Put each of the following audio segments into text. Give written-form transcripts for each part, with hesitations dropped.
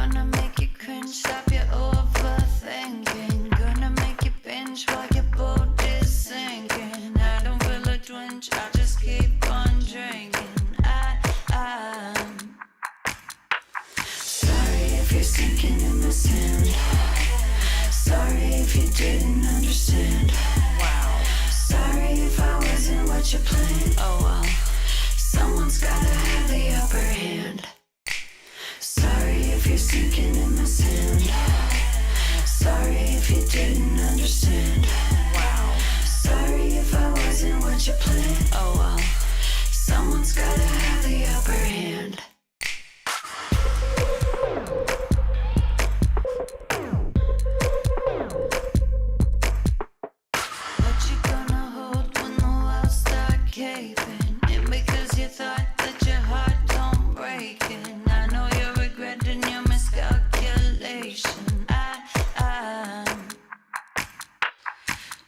Gonna make you cringe, stop your overthinking. Gonna make you binge while your boat is sinking. I don't feel a twinge, I just keep on drinking. I'm sorry if you're sinking in the sand. Sorry if you didn't understand. Wow. Sorry if I wasn't what you planned. Oh well. Someone's gotta have the upper hand. Sorry if you're sinking in the sand. Sorry if you didn't understand. Wow. Sorry if I wasn't what you planned. Oh well. Someone's gotta have the upper hand. What you gonna hold when the walls start caving? And because you thought that your heart don't break in. I know you're regretting your miscalculation. I'm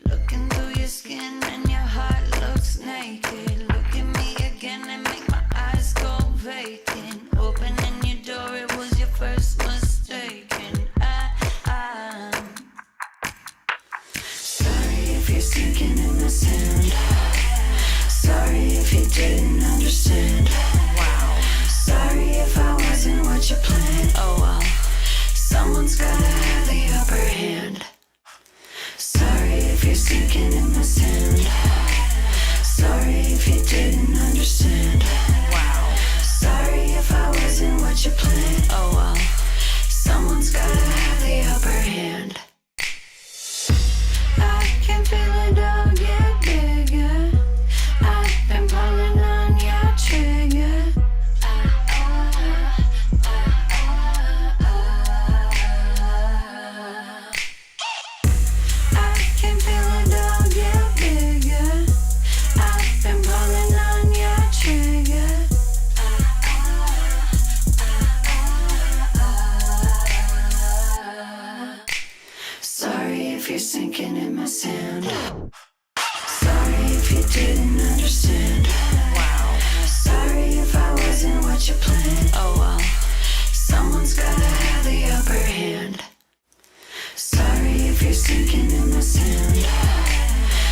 looking through your skin and your heart looks naked. Look at me again and make my eyes go vacant. Opening your door, it was your first mistake. And I'm sorry if you're sinking in the sand. Sorry if you didn't understand. Wow. Sorry if I wasn't what you planned. Oh well. Someone's gotta have the upper hand. Sorry if you're sinking in the sand. Sorry if you didn't understand. Wow. Sorry if I wasn't what you planned. Oh well. Someone's gotta have the upper hand. I can feel it all get bigger. I've been pulling on your trigger. I can feel it all get bigger. I've been pulling on your trigger. Sorry if you're sinking in my sand. Sorry if you didn't understand. Wow. Sorry if I wasn't what you planned. Oh well. Someone's gotta have the upper hand. Sorry if you're sinking in the sand.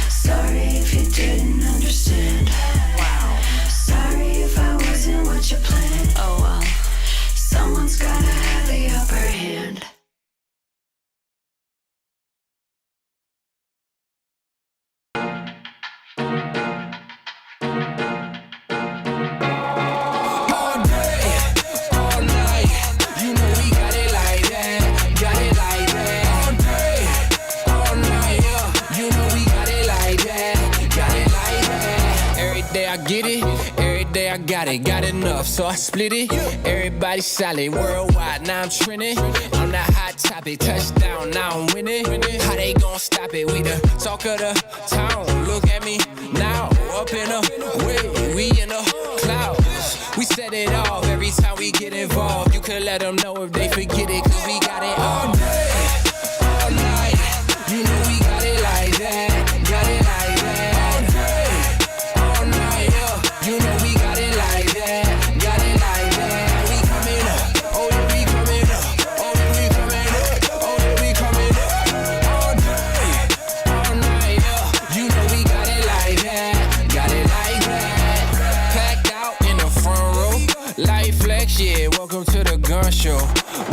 Sorry if you didn't understand. Wow. Sorry if I wasn't what you planned. Oh well. Someone's gotta have the upper hand. All day, all night, you know we got it like that, got it like that. All day, all night, yeah, you know we got it like that, got it like that. Every day I get it, every day I got it, got enough, so I split it. Everybody solid, worldwide, now I'm trending. I'm that hot topic, touchdown, now I'm winning. How they gon' stop it? We the talk of the town. Look at me now, up in a way, we in the clouds. We set it off every time we get involved. You could let them know if they forget it, cause we got it all day, all night. You know we got it like that, got it like that. All day, all night, yeah. You know we got it like that, got it like that. We coming up, oh yeah, we coming up, oh yeah, we coming up, oh yeah, we coming up. All day, all night, yeah. You know we got it like that, got it like that. Packed out in the front row, light flex, yeah, welcome to the gun show.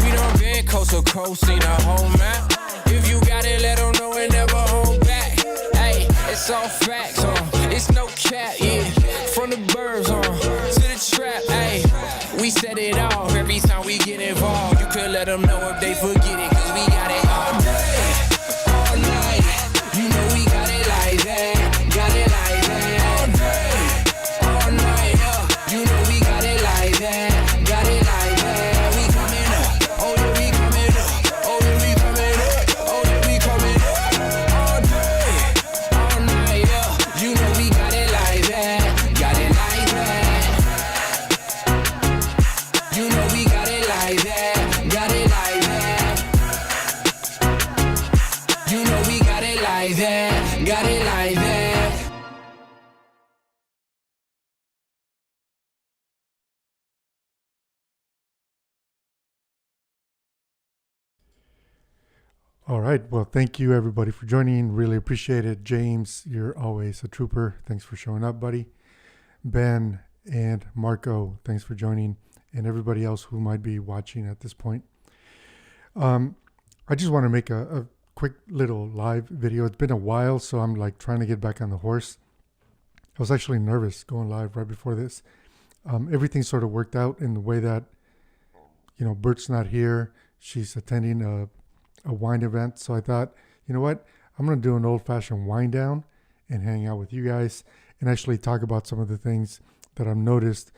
We done been coast to coast, seen the whole map. If you got it, let them know and never hold back. Hey, it's all facts, it's no cap, yeah. From the burbs, to the trap, hey. We set it off every time we get involved. You could let them know if they forget it, cause we got it all day, all night. You know we got it like that, got it like that. All day, all night, yeah. You know we got it like that, got it like that. We coming up, oh yeah, we coming up, oh yeah, we coming up, oh yeah, we coming up. All day, all night, yeah. You know we got it like that, got it like that. You know we got it like that, got it like that. You know we got it like that, got it like that. All right. Well, thank you everybody for joining. Really appreciate it. James, you're always a trooper. Thanks for showing up, buddy. Ben and Marco, thanks for joining. And everybody else who might be watching at this point. I just want to make a quick little live video. It's been a while, so I'm like trying to get back on the horse. I was actually nervous going live right before this. Everything sort of worked out in the way that, Bert's not here. She's attending a wine event. So I thought, you know what? I'm going to do an old-fashioned wind down and hang out with you guys and actually talk about some of the things that I've noticed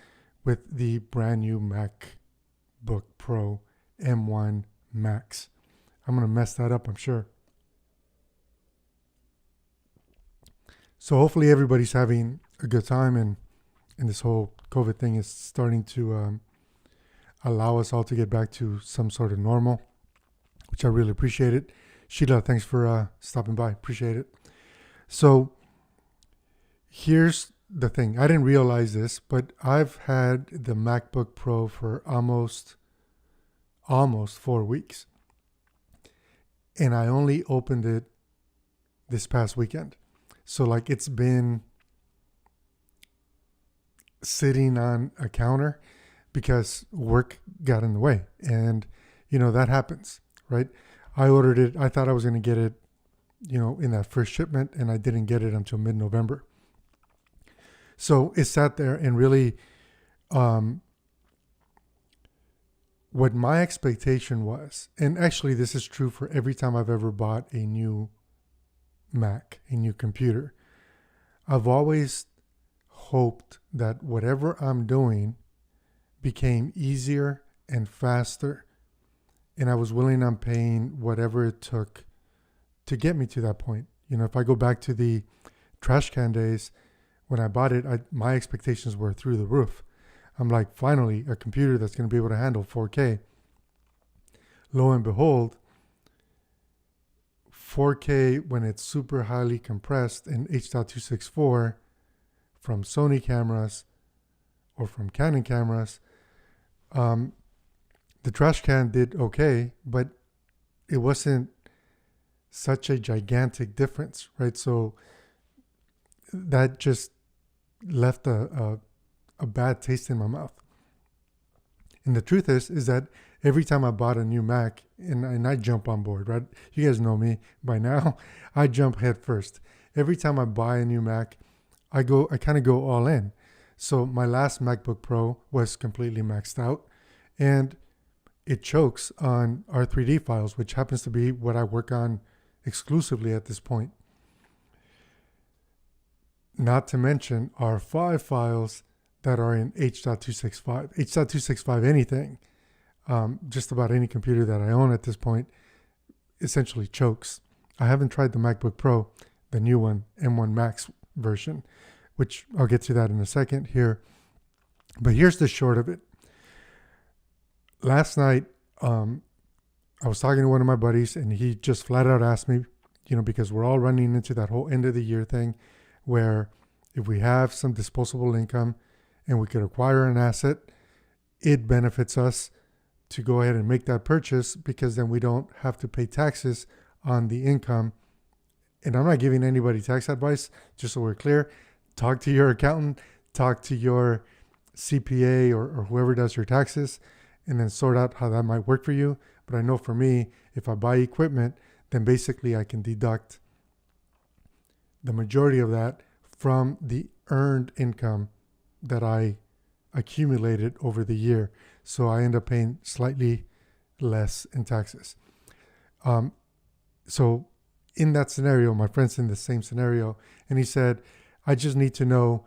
with the brand new MacBook Pro M1 Max. I'm going to mess that up, I'm sure. So hopefully everybody's having a good time and this whole COVID thing is starting to allow us all to get back to some sort of normal, which I really appreciate it. Sheila, thanks for stopping by. Appreciate it. So here's the thing. I didn't realize this, but I've had the MacBook Pro for almost 4 weeks. And I only opened it this past weekend. So like it's been sitting on a counter because work got in the way. And, that happens, right? I ordered it. I thought I was going to get it, in that first shipment, and I didn't get it until mid-November. So it sat there and really, what my expectation was, and actually this is true for every time I've ever bought a new Mac, a new computer, I've always hoped that whatever I'm doing became easier and faster. And I was willing on paying whatever it took to get me to that point. If I go back to the trash can days, when I bought it, my expectations were through the roof. I'm like, finally, a computer that's going to be able to handle 4K. Lo and behold, 4K when it's super highly compressed in H.264 from Sony cameras or from Canon cameras, the trash can did okay, but it wasn't such a gigantic difference, right? So that just left a bad taste in my mouth. And the truth is that every time I bought a new Mac, and I jump on board, right? You guys know me by now. I jump head first. Every time I buy a new Mac, I kind of go all in. So my last MacBook Pro was completely maxed out, and it chokes on our 3D files, which happens to be what I work on exclusively at this point. Not to mention our 5 files that are in H.265. H.265 anything, just about any computer that I own at this point, essentially chokes. I haven't tried the MacBook Pro, the new one, M1 Max version, which I'll get to that in a second here. But here's the short of it. Last night, I was talking to one of my buddies, and he just flat out asked me, because we're all running into that whole end of the year thing where if we have some disposable income and we could acquire an asset, it benefits us to go ahead and make that purchase because then we don't have to pay taxes on the income. And I'm not giving anybody tax advice, just so we're clear. Talk to your accountant, talk to your CPA or whoever does your taxes, and then sort out how that might work for you. But I know for me, if I buy equipment, then basically I can deduct the majority of that from the earned income that I accumulated over the year. So I end up paying slightly less in taxes. So in that scenario, my friend's in the same scenario, and he said, I just need to know,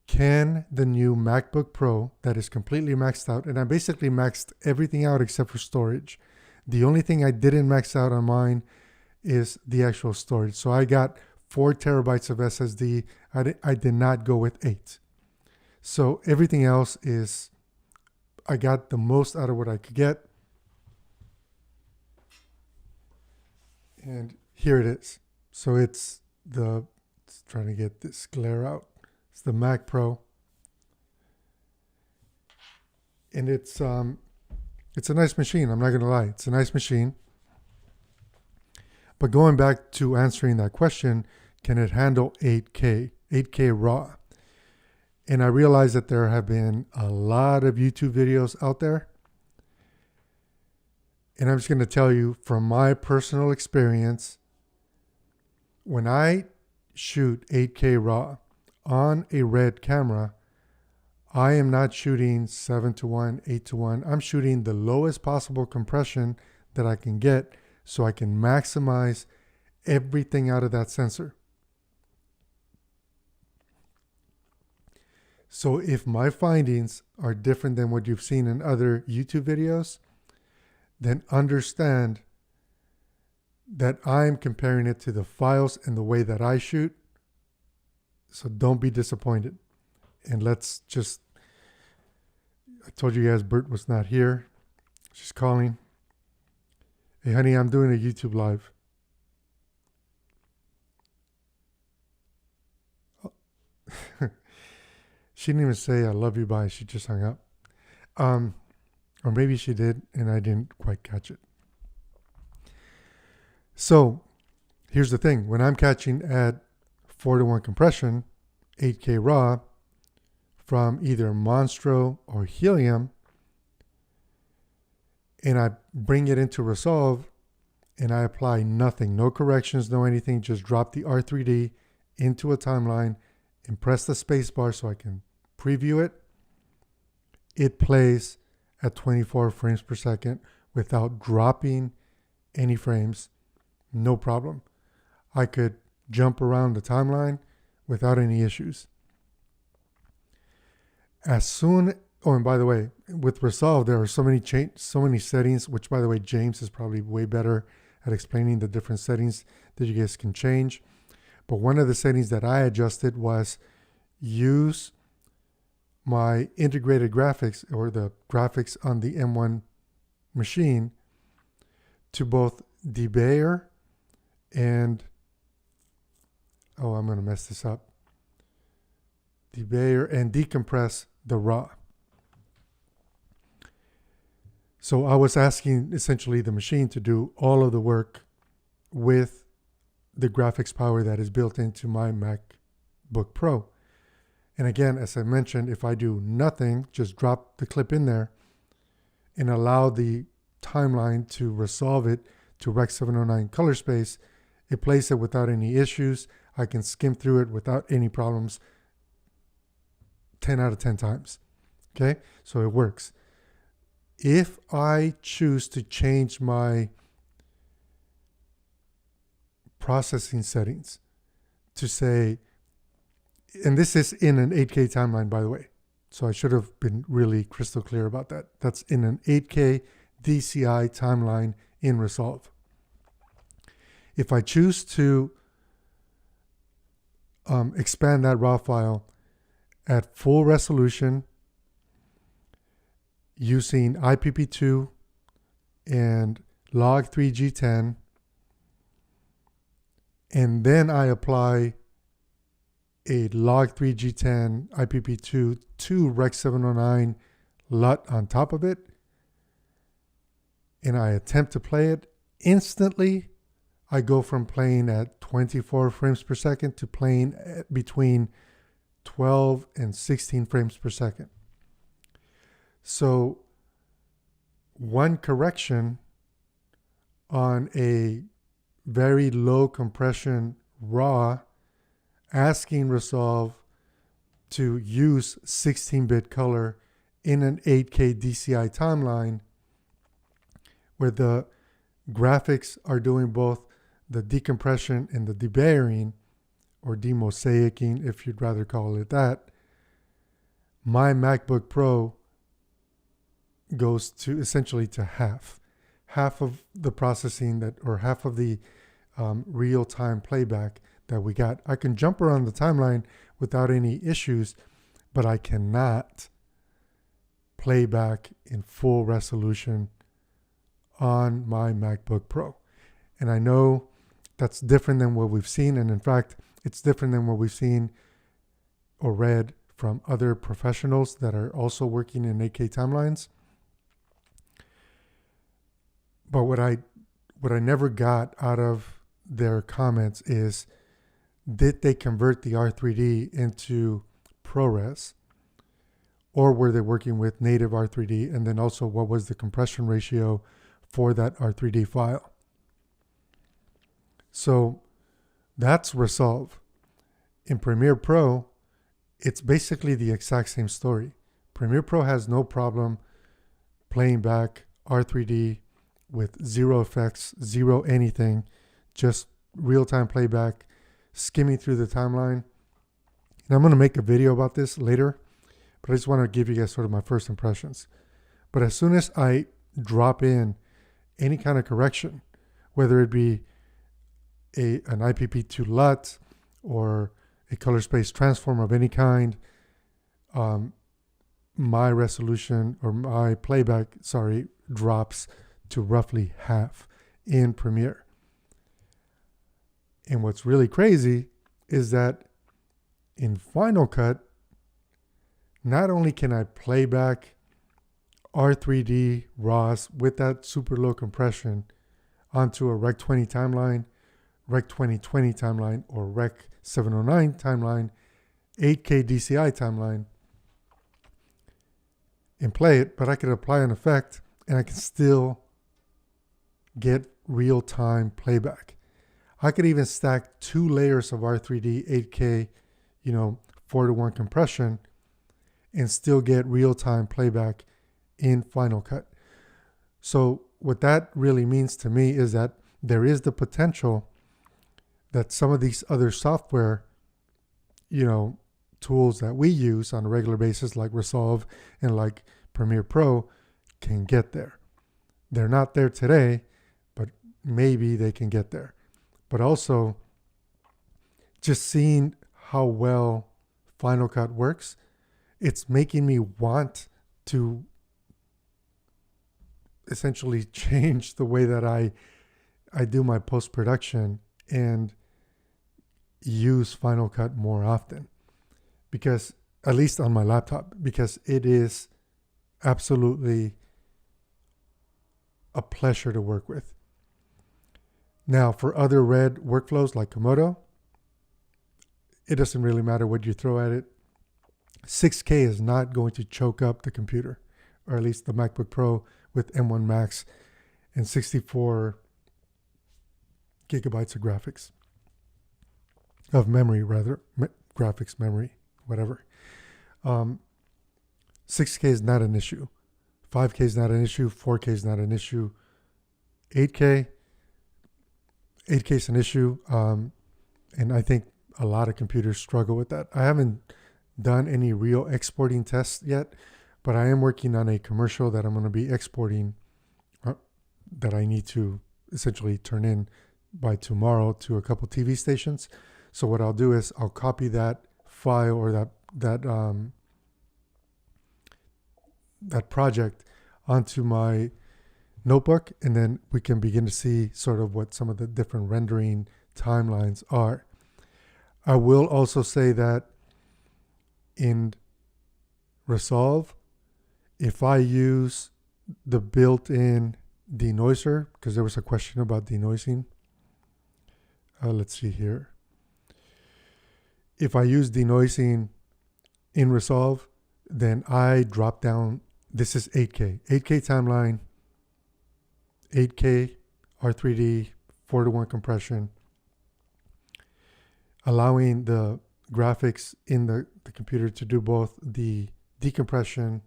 can the new MacBook Pro that is completely maxed out, and I basically maxed everything out except for storage. The only thing I didn't max out on mine is the actual storage. So I got 4 terabytes of SSD. I did not go with 8. So everything else is, I got the most out of what I could get. And here it is. So it's trying to get this glare out. It's the Mac Pro. And it's a nice machine. I'm not going to lie. It's a nice machine. But going back to answering that question, can it handle 8K RAW? And I realize that there have been a lot of YouTube videos out there. And I'm just going to tell you from my personal experience, when I shoot 8K RAW on a RED camera, I am not shooting 7:1, 8:1. I'm shooting the lowest possible compression that I can get so I can maximize everything out of that sensor. So if my findings are different than what you've seen in other YouTube videos, then understand that I'm comparing it to the files and the way that I shoot. So don't be disappointed. And let's just, I told you guys Bert was not here. She's calling. Hey, honey, I'm doing a YouTube live. She didn't even say I love you, bye. She just hung up. Or maybe she did and I didn't quite catch it. So here's the thing. When I'm catching at 4:1 compression, 8K RAW from either Monstro or Helium, and I bring it into Resolve and I apply nothing, no corrections, no anything, just drop the R3D into a timeline and press the space bar so I can preview it, it plays at 24 frames per second without dropping any frames. No problem. I could jump around the timeline without any issues. And by the way, with Resolve, there are so many settings, which by the way, James is probably way better at explaining the different settings that you guys can change. But one of the settings that I adjusted was use my integrated graphics or the graphics on the M1 machine to both debayer and, I'm going to mess this up, debayer and decompress the RAW. So I was asking essentially the machine to do all of the work with the graphics power that is built into my MacBook Pro. And again, as I mentioned, if I do nothing, just drop the clip in there and allow the timeline to resolve it to Rec 709 color space, it plays it without any issues. I can skim through it without any problems 10 out of 10 times. Okay, so it works. If I choose to change my processing settings to say, and this is in an 8K timeline, by the way, so I should have been really crystal clear about that. That's in an 8K DCI timeline in Resolve. If I choose to expand that RAW file at full resolution using IPP2 and Log3G10, and then I apply a Log3G10 IPP2 to Rec 709 LUT on top of it, and I attempt to play it, instantly I go from playing at 24 frames per second to playing at between 12 and 16 frames per second. So one correction on a very low compression RAW, asking Resolve to use 16-bit color in an 8K DCI timeline where the graphics are doing both the decompression and the debayering, or demosaicing if you'd rather call it that, my MacBook Pro goes to essentially to half of the processing that, or half of the real-time playback that we got. I can jump around the timeline without any issues, but I cannot play back in full resolution on my MacBook Pro. And I know that's different than what we've seen, and in fact, it's different than what we've seen or read from other professionals that are also working in 8K timelines. But what I never got out of their comments is, did they convert the R3D into ProRes, or were they working with native R3D? And then also, what was the compression ratio for that R3D file? So that's Resolve. In Premiere Pro, it's basically the exact same story. Premiere Pro has no problem playing back R3D with zero effects, zero anything, just real-time playback, skimming through the timeline. And I'm going to make a video about this later, but I just want to give you guys sort of my first impressions. But as soon as I drop in any kind of correction, whether it be an IPP2 LUT or a color space transform of any kind, my resolution or my playback, drops to roughly half in Premiere. And what's really crazy is that in Final Cut, not only can I play back R3D RAWs with that super low compression onto a Rec 20 timeline, Rec 2020 timeline, or Rec 709 timeline, 8K DCI timeline, and play it, but I could apply an effect and I can still get real-time playback. I could even stack 2 layers of R3D 8K, 4:1 compression, and still get real-time playback in Final Cut. So what that really means to me is that there is the potential that some of these other software, tools that we use on a regular basis, like Resolve and like Premiere Pro, can get there. They're not there today, but maybe they can get there. But also, just seeing how well Final Cut works, it's making me want to essentially change the way that I do my post-production and use Final Cut more often, because at least on my laptop, because it is absolutely a pleasure to work with. Now, for other red workflows like Komodo, it doesn't really matter what you throw at it. 6K is not going to choke up the computer, or at least the MacBook Pro with M1 Max and 64 gigabytes of graphics. Of memory, rather. Graphics, memory, whatever. 6K is not an issue. 5K is not an issue. 4K is not an issue. 8K is an issue. And I think a lot of computers struggle with that. I haven't done any real exporting tests yet, but I am working on a commercial that I'm going to be exporting that I need to essentially turn in by tomorrow to a couple TV stations. So what I'll do is I'll copy that file or that project onto my notebook, and then we can begin to see sort of what some of the different rendering timelines are. I will also say that in Resolve, if I use the built-in denoiser, because there was a question about denoising. Let's see here. If I use denoising in Resolve, then I drop down, this is 8K timeline, 8K R3D, 4:1 compression, allowing the graphics in the computer to do both the decompression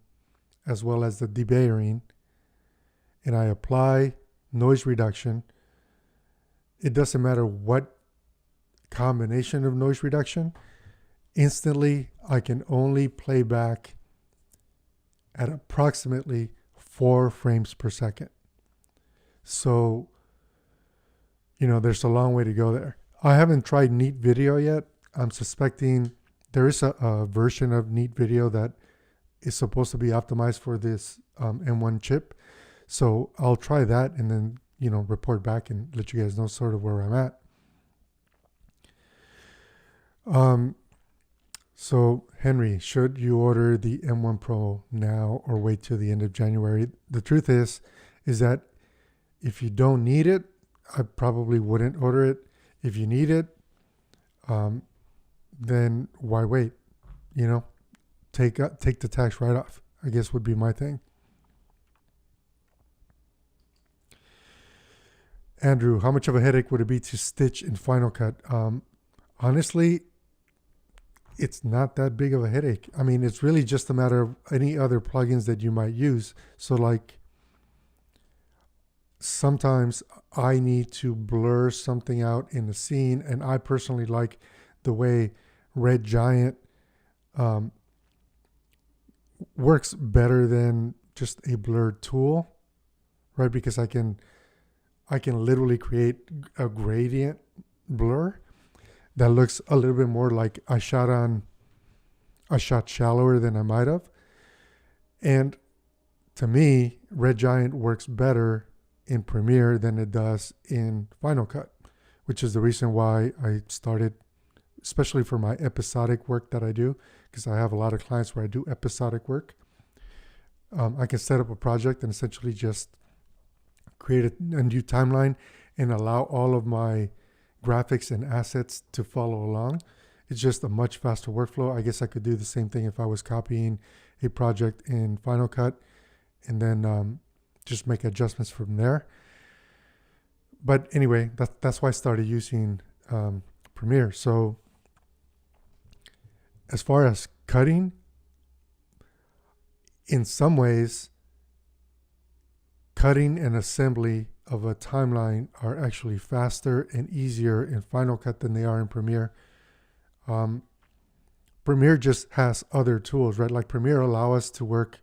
as well as the debayering. And I apply noise reduction. It doesn't matter what combination of noise reduction. Instantly, I can only play back at approximately 4 frames per second. So, there's a long way to go there. I haven't tried Neat Video yet. I'm suspecting there is a version of Neat Video that is supposed to be optimized for this M1 chip. So I'll try that and then, report back and let you guys know sort of where I'm at. So Henry, should you order the M1 Pro now or wait till the end of January? The truth is that if you don't need it, I probably wouldn't order it. If you need it, then why wait? You know, take the tax write-off, I guess would be my thing. Andrew, how much of a headache would it be to stitch in Final Cut? Honestly, it's not that big of a headache. I mean, it's really just a matter of any other plugins that you might use. So like, sometimes I need to blur something out in the scene, and I personally like the way Red Giant works better than just a blurred tool, right? Because I can literally create a gradient blur that looks a little bit more like I shot shallower than I might have. And to me, Red Giant works better in Premiere than it does in Final Cut, which is the reason why I started, especially for my episodic work that I do, because I have a lot of clients where I do episodic work. I can set up a project and essentially just create a new timeline and allow all of my graphics and assets to follow along. It's just a much faster workflow. I guess I could do the same thing if I was copying a project in Final Cut and then just make adjustments from there. But anyway, that's why I started using Premiere. So as far as cutting, in some ways, cutting and assembly of a timeline are actually faster and easier in Final Cut than they are in Premiere. Premiere just has other tools, right? Like Premiere allow us to work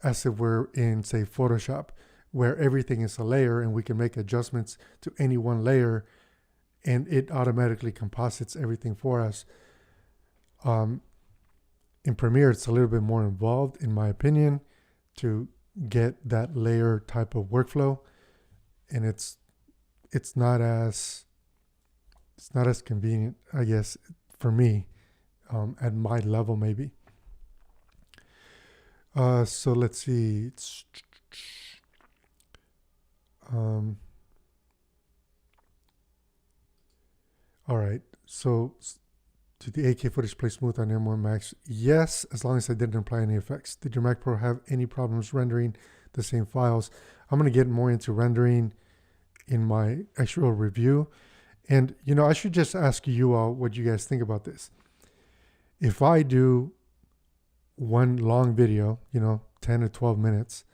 as if we're in, say, Photoshop, where everything is a layer and we can make adjustments to any one layer and it automatically composites everything for us. In Premiere, it's a little bit more involved, in my opinion, to get that layer type of workflow, and it's not as convenient, I guess, for me, at my level maybe. So let's see. All right. So did the 8K footage play smooth on M1 Max? Yes, as long as I didn't apply any effects. Did your Mac Pro have any problems rendering the same files? I'm going to get more into rendering in my actual review. And, you know, I should just ask you all what you guys think about this. If I do one long video, 10 or 12 minutes,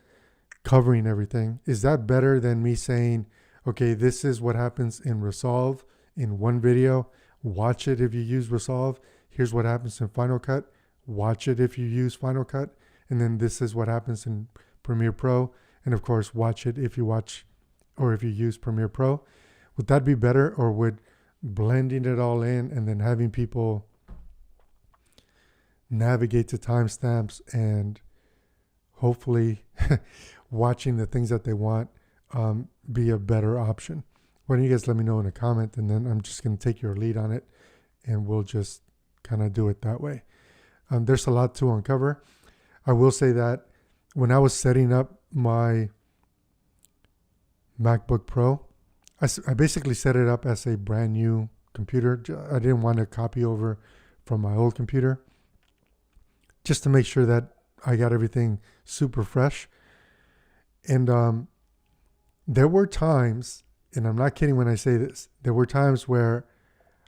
covering everything, is that better than me saying, okay, this is what happens in Resolve in one video? Watch it if you use Resolve. Here's what happens in Final Cut. Watch it if you use Final Cut. And then this is what happens in Premiere Pro. And of course, watch it if you use Premiere Pro. Would that be better, or would blending it all in and then having people navigate to timestamps and hopefully watching the things that they want be a better option? Why don't you guys let me know in a comment, and then I'm just going to take your lead on it and we'll just kind of do it that way. There's a lot to uncover. I will say that when I was setting up my MacBook Pro, I basically set it up as a brand new computer. I didn't want to copy over from my old computer, just to make sure that I got everything super fresh. And there were times, and I'm not kidding when I say this, there were times where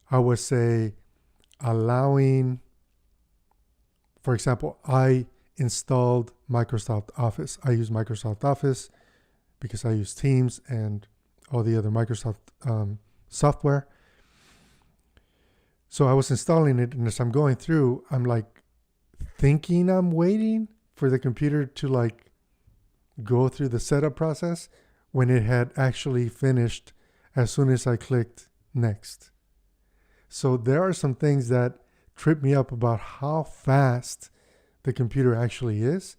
I was, say, allowing, for example, I installed Microsoft Office. I use Microsoft Office because I use Teams and all the other Microsoft software. So I was installing it, and as I'm going through, I'm like thinking I'm waiting for the computer to like go through the setup process, when it had actually finished as soon as I clicked next. So there are some things that trip me up about how fast the computer actually is,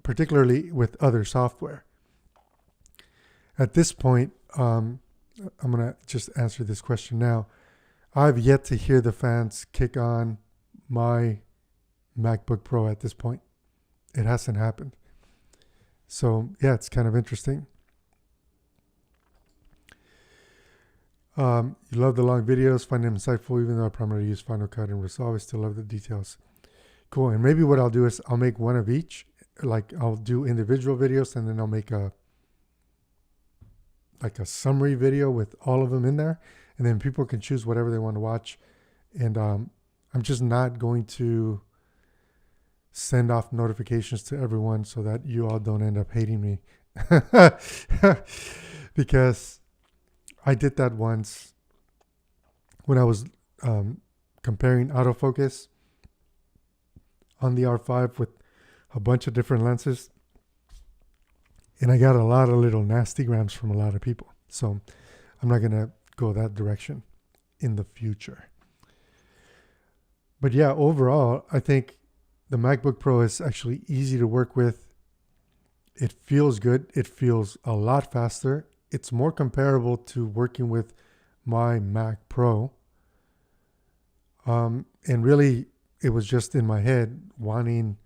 particularly with other software. At this point, I'm going to just answer this question now. I've yet to hear the fans kick on my MacBook Pro at this point. It hasn't happened. So yeah, it's kind of interesting. You love the long videos, find them insightful, even though I primarily use Final Cut and Resolve. I still love the details. Cool. And maybe what I'll do is I'll make one of each. Like I'll do individual videos and then I'll make a summary video with all of them in there. And then people can choose whatever they want to watch. And I'm just not going to send off notifications to everyone so that you all don't end up hating me. Because I did that once when I was comparing autofocus on the R5 with a bunch of different lenses. And I got a lot of little nasty grams from a lot of people. So I'm not going to go that direction in the future. But yeah, overall, I think the MacBook Pro is actually easy to work with. It feels good. It feels a lot faster. It's more comparable to working with my Mac Pro. And really, it was just in my head wanting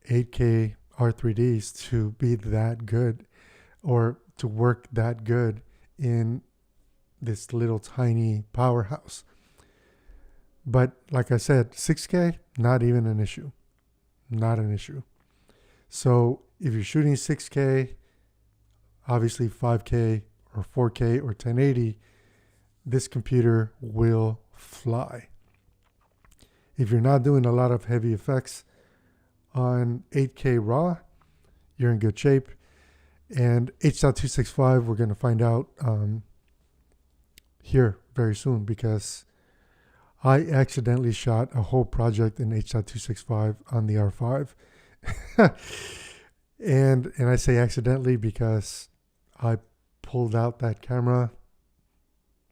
8K R3Ds to be that good or to work that good in this little tiny powerhouse. But like I said, 6K, not even an issue. Not an issue. So if you're shooting 6K, obviously 5K or 4K or 1080, this computer will fly. If you're not doing a lot of heavy effects on 8K RAW, you're in good shape. And H.265, we're going to find out here very soon because I accidentally shot a whole project in H.265 on the R5. and I say accidentally because I pulled out that camera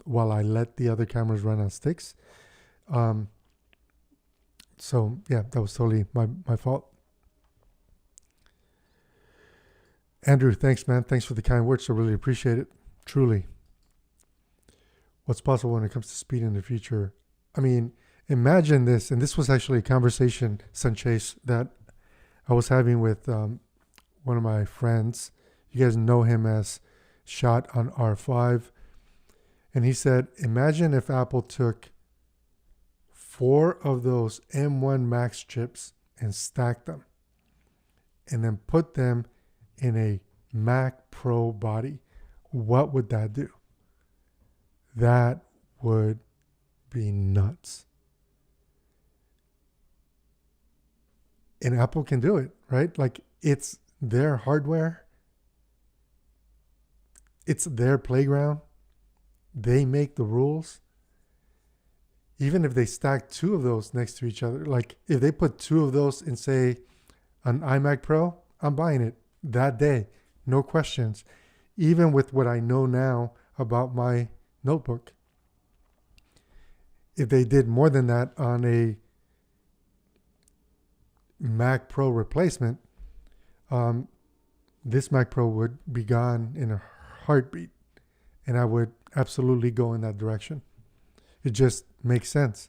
while I let the other cameras run on sticks. So yeah, that was totally my fault. Andrew, thanks, man. Thanks for the kind words. I really appreciate it. Truly. What's possible when it comes to speed in the future? I mean, imagine this. And this was actually a conversation, Sunchase, that I was having with one of my friends. You guys know him as Shot on R5. And he said, imagine if Apple took 4 of those M1 Max chips and stacked them and then put them in a Mac Pro body. What would that do? That would be nuts. And Apple can do it, right? Like, it's their hardware. It's their playground. They make the rules. Even if they stack 2 of those next to each other, like if they put 2 of those in, say, an iMac Pro, I'm buying it that day. No questions. Even with what I know now about my notebook. If they did more than that on a Mac Pro replacement, this Mac Pro would be gone in a heartbeat. And I would absolutely go in that direction. It just makes sense.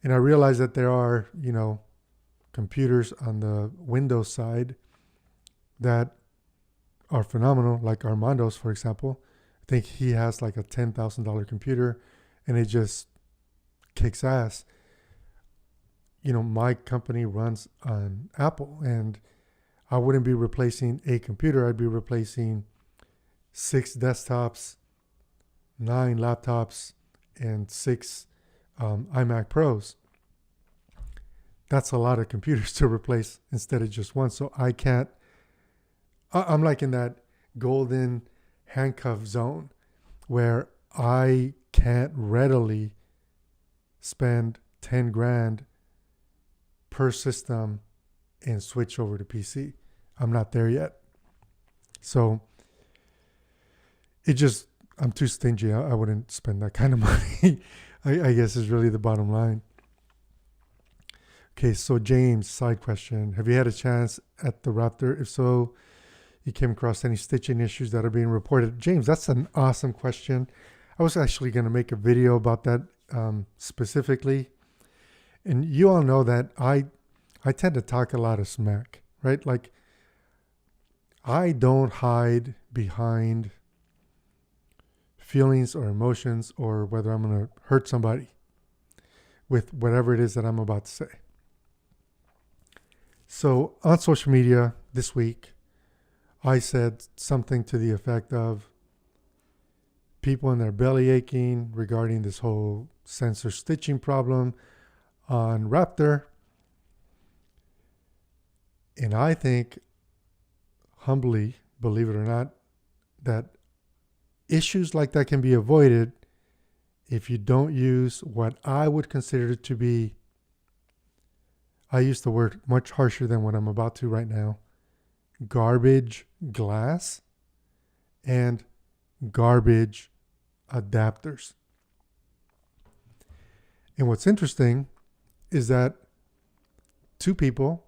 And I realize that there are, computers on the Windows side that are phenomenal, like Armando's, for example. I think he has like a $10,000 computer and it just kicks ass. My company runs on Apple and I wouldn't be replacing a computer. I'd be replacing 6 desktops, 9 laptops, and 6 iMac Pros. That's a lot of computers to replace instead of just one. So I'm like in that golden handcuff zone where I can't readily spend 10 grand per system and switch over to PC. I'm not there yet. So I'm too stingy. I wouldn't spend that kind of money. I guess is really the bottom line. Okay, so James, side question. Have you had a chance at the Raptor? If so, you came across any stitching issues that are being reported? James, that's an awesome question. I was actually going to make a video about that specifically. And you all know that I tend to talk a lot of smack, right? Like, I don't hide behind feelings or emotions, or whether I'm going to hurt somebody with whatever it is that I'm about to say. So on social media this week, I said something to the effect of people in their belly aching regarding this whole sensor stitching problem on Raptor. And I think, humbly, believe it or not, that issues like that can be avoided if you don't use what I would consider to be, I use the word much harsher than what I'm about to right now, garbage glass and garbage adapters. And what's interesting is that two people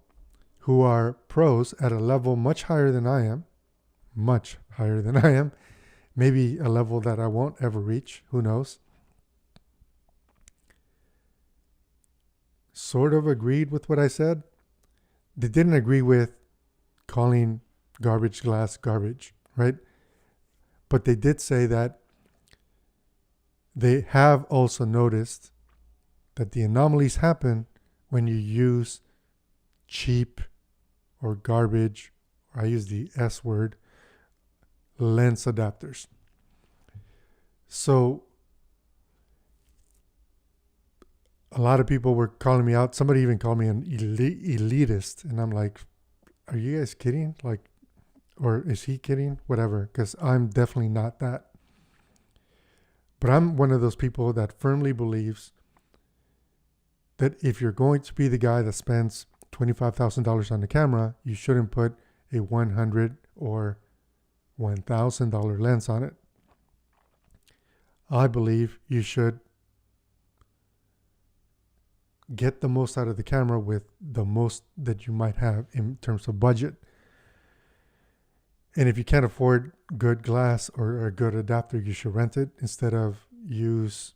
who are pros at a level much higher than I am, maybe a level that I won't ever reach, who knows, sort of agreed with what I said. They didn't agree with calling garbage glass garbage, right? But they did say that they have also noticed that the anomalies happen when you use cheap or garbage, or I use the S word, lens adapters. So a lot of people were calling me out. Somebody even called me an elitist. And I'm like, are you guys kidding? Like, or is he kidding? Whatever. Because I'm definitely not that. But I'm one of those people that firmly believes that if you're going to be the guy that spends $25,000 on the camera, you shouldn't put a $100 or $1,000 lens on it. I believe you should get the most out of the camera with the most that you might have in terms of budget. And if you can't afford good glass or a good adapter, you should rent it instead of use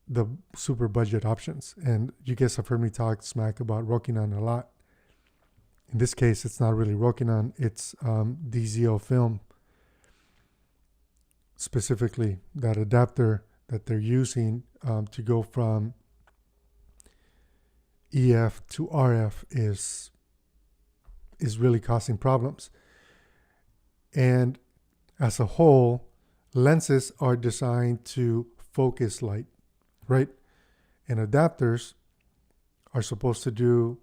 the super budget options. And you guys have heard me talk smack about Rokinon a lot. In this case, it's not really Rokinon, it's DZO film. Specifically, that adapter that they're using to go from EF to RF is really causing problems. And as a whole, lenses are designed to focus light, right? And adapters are supposed to do,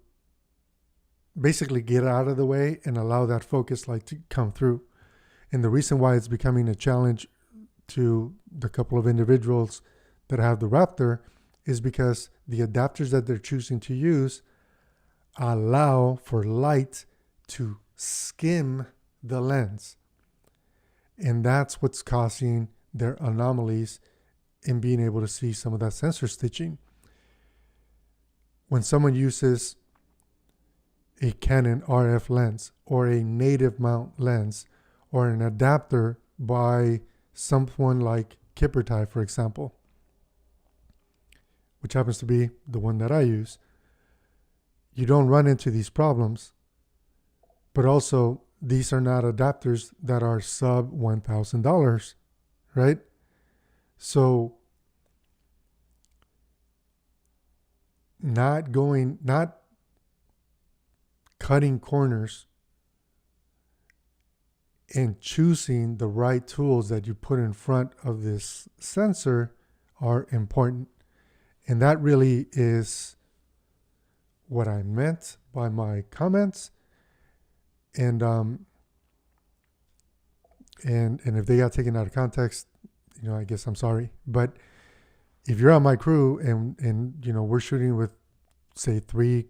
basically get out of the way and allow that focus light to come through. And the reason why it's becoming a challenge to the couple of individuals that have the Raptor is because the adapters that they're choosing to use allow for light to skim the lens. And that's what's causing their anomalies in being able to see some of that sensor stitching. When someone uses a Canon RF lens or a native mount lens or an adapter by someone like Kippertie, for example, which happens to be the one that I use, you don't run into these problems. But also, these are not adapters that are sub $1,000, right? So not cutting corners and choosing the right tools that you put in front of this sensor are important. And that really is what I meant by my comments. And if they got taken out of context, I guess I'm sorry. But if you're on my crew and we're shooting with, say, 3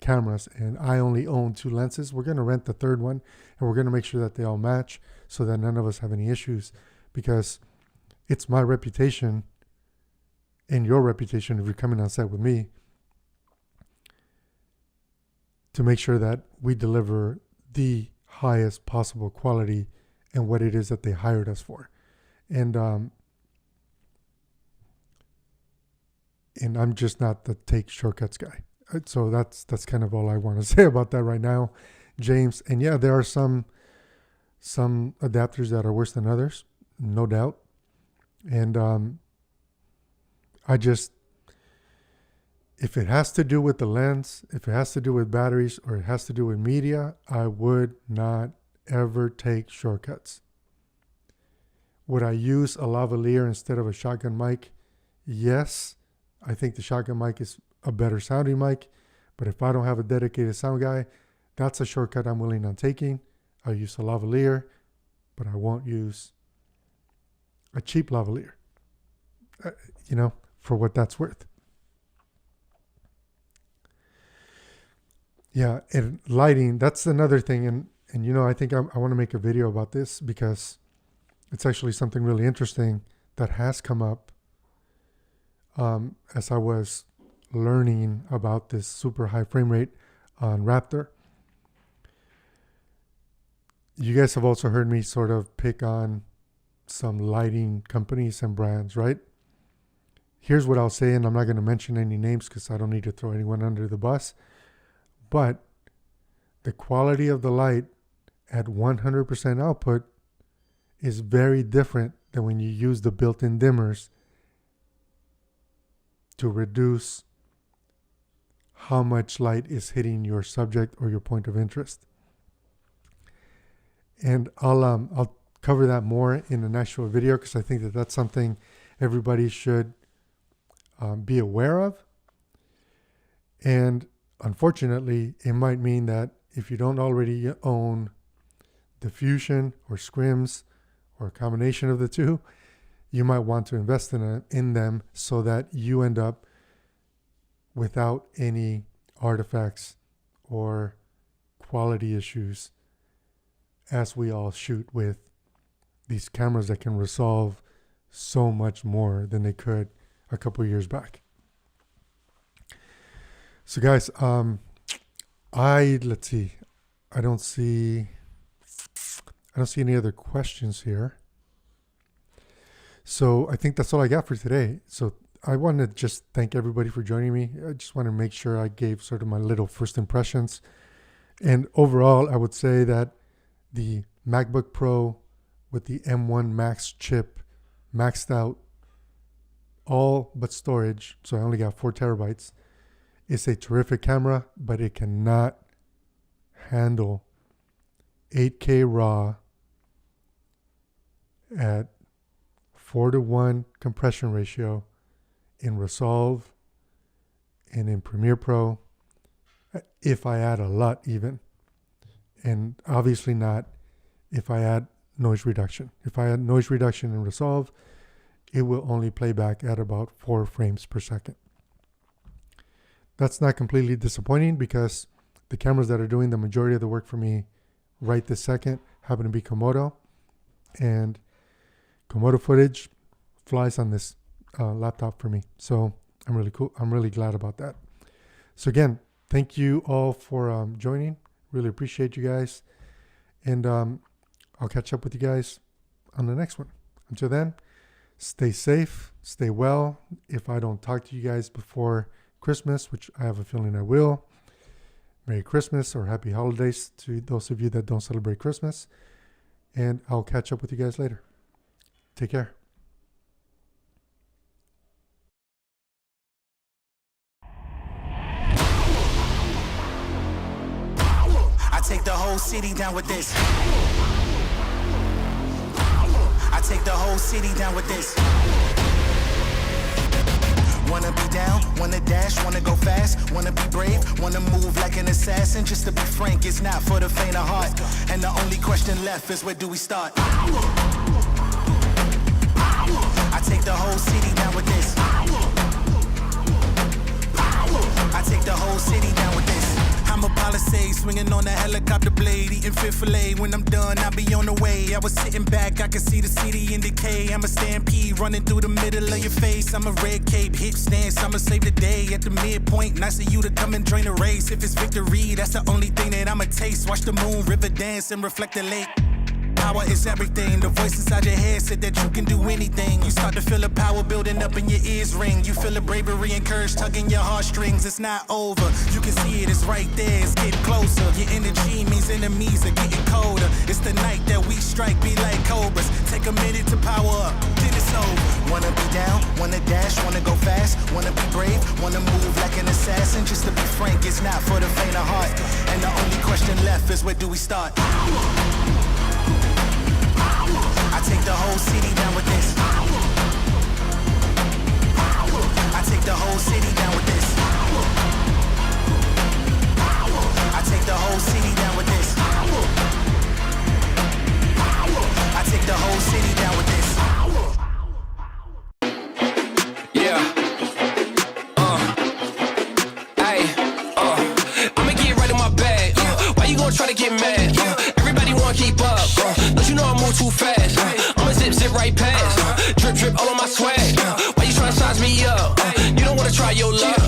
cameras and I only own 2 lenses, we're going to rent the third one and we're going to make sure that they all match so that none of us have any issues, because it's my reputation and your reputation, if you're coming on set with me, to make sure that we deliver the highest possible quality and what it is that they hired us for. And I'm just not the take shortcuts guy. So that's kind of all I want to say about that right now, James. And yeah, there are some adapters that are worse than others, no doubt. And if it has to do with the lens, if it has to do with batteries, or it has to do with media, I would not ever take shortcuts. Would I use a lavalier instead of a shotgun mic? Yes, I think the shotgun mic is a better sounding mic, but if I don't have a dedicated sound guy, that's a shortcut I'm willing on taking. I'll use a lavalier, but I won't use a cheap lavalier, for what that's worth. Yeah, and lighting, that's another thing. And I think I want to make a video about this because it's actually something really interesting that has come up as I was learning about this super high frame rate on Raptor. You guys have also heard me sort of pick on some lighting companies and brands, right? Here's what I'll say, and I'm not going to mention any names because I don't need to throw anyone under the bus. But the quality of the light at 100% output is very different than when you use the built-in dimmers to reduce how much light is hitting your subject or your point of interest. And I'll cover that more in an actual video because I think that that's something everybody should be aware of. And unfortunately, it might mean that if you don't already own diffusion or scrims or a combination of the two, you might want to invest in them so that you end up without any artifacts or quality issues as we all shoot with these cameras that can resolve so much more than they could a couple years back. So guys, let's see. I don't see any other questions here. So I think that's all I got for today. So I want to just thank everybody for joining me. I just want to make sure I gave sort of my little first impressions. And overall, I would say that the MacBook Pro with the M1 Max chip, maxed out, all but storage, so I only got 4 terabytes, it's a terrific camera, but it cannot handle 8K RAW at 4:1 compression ratio in Resolve and in Premiere Pro, if I add a LUT even, and obviously not if I add noise reduction. If I add noise reduction in Resolve, it will only play back at about 4 frames per second. That's not completely disappointing because the cameras that are doing the majority of the work for me right this second happen to be Komodo, and Komodo footage flies on this laptop for me. So I'm really cool. I'm really glad about that. So again, thank you all for joining. Really appreciate you guys. And I'll catch up with you guys on the next one. Until then, stay safe, stay well. If I don't talk to you guys before Christmas, which I have a feeling I will, Merry Christmas or Happy Holidays to those of you that don't celebrate Christmas. And I'll catch up with you guys later. Take care. I take the whole city down with this. I take the whole city down with this. Wanna be down, wanna dash, wanna go fast, wanna be brave, wanna move like an assassin. Just to be frank, it's not for the faint of heart. And the only question left is, where do we start? I take the whole city down with this. I take the whole city down with this. I'm a Palisade, swinging on a helicopter blade, eating fish fillet. When I'm done, I'll be on the way. I was sitting back, I could see the city in decay. I'm a stampede running through the middle of your face. I'm a red cape, hip stance, I'ma save the day. At the midpoint, nice of you to come and drain the race. If it's victory, that's the only thing that I'ma taste. Watch the moon, river dance, and reflect the lake. Power is everything. The voice inside your head said that you can do anything. You start to feel the power building up in your ears ring. You feel the bravery and courage tugging your heartstrings. It's not over. You can see it, it's right there. It's getting closer. Your energy means enemies are getting colder. It's the night that we strike, be like cobras. Take a minute to power up, then it's over. Wanna be down, wanna dash, wanna go fast, wanna be brave, wanna move like an assassin. Just to be frank, it's not for the faint of heart. And the only question left is, where do we start? I take the whole city down with this. I take the whole city down with this. I take the whole city down with this. I take the whole city down with this. Yeah. Hey. I'ma get right in my bag. Why you gonna try to get mad? Everybody wanna keep up. Don't you know I move too fast? I'ma zip right past. Drip all on my swag. Why you tryna size me up? You don't wanna try your luck.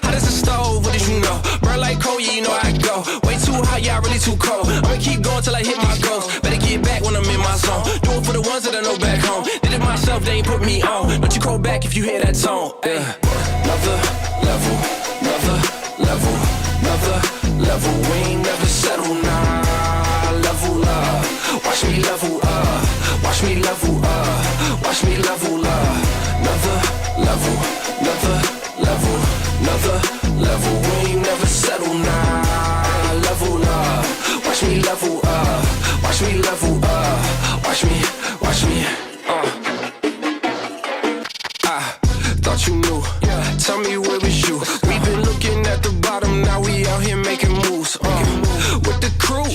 Hot as a stove, what did you know? Burn like coal, yeah, you know I go. Way too hot, yeah, really too cold. I'ma keep going till I hit my goals. Better get back when I'm in my zone. Do it for the ones that I know back home. Did it myself, they ain't put me on. Don't you call back if you hear that tone. Another level, another level, another level. We ain't never settle, nah. Level up, watch me level up. Watch me level up, watch me level up. Another level, another level, another level. We ain't never settle, nah. Level up, watch me level up. Watch me level up, watch me, watch me. Thought you knew, tell me where was you? We've been looking at the bottom, now we out here making moves. With the crew,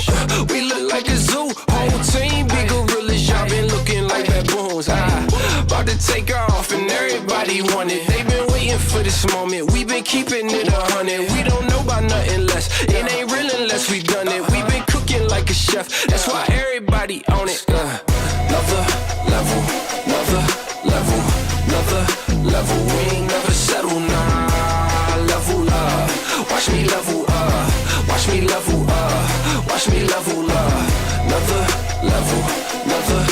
we look like a zoo. Whole team, big gorillas, y'all been looking like baboons. About to take off and everybody want it. They been waiting for this moment, we been keeping it 100. We don't know about nothing less, it ain't real unless we done it. We been cooking like a chef, that's why everybody on it. Another level, another level, another level. We ain't never settle, nah. Level up, watch me level up. Watch me level up, watch me level up. Another level, another